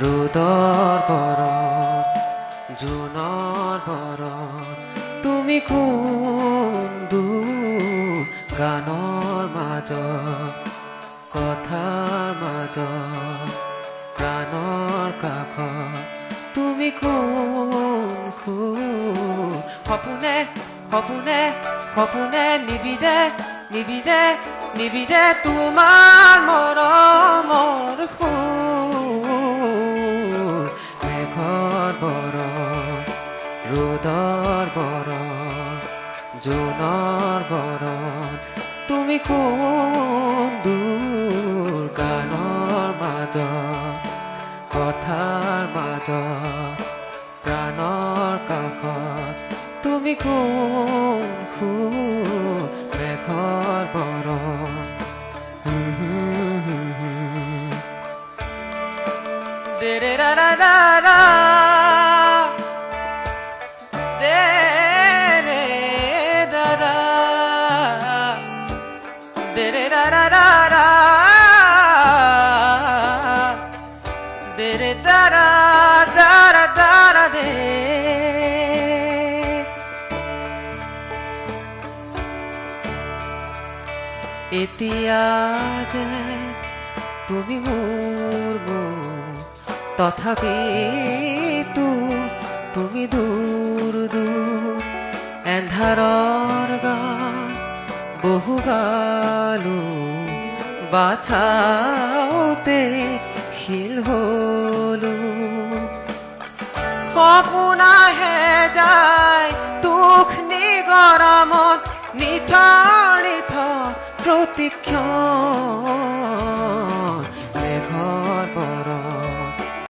ৰ'দৰ বৰণ জোনৰ বৰণ তুমি কোনটো গানৰ মাজত কথাৰ মাজত প্ৰাণৰ কাষত তুমি কোন সপোনে সপোনে সপোনে নিবিৰে নিবিৰে নিবিৰে তোমাৰ মৰমৰ সুৰ মেঘৰ বৰণ ৰ'দৰ বৰণ জোনৰ বৰণ তুমি কোন দূৰ গানৰ মাজত কথাৰ মাজত প্ৰাণৰ কাষত তুমি কোন সুৰ মেঘৰ বৰণ দে ৰে ৰা ৰা ৰা ৰা দে ৰে দা দা দে ৰে রা রা রা রা দে রে দা রা দা রা দা রা দে এতিয়া যে তুমি মোৰ তথাপিতো তুমি দূৰ দূৰ এন্ধাৰৰ গান বহু গালো বাছাওতে শিল হলো সপোন আহে যায় দুখ নিগৰমত নিথৰ নিথৰ প্ৰতিক্ষণ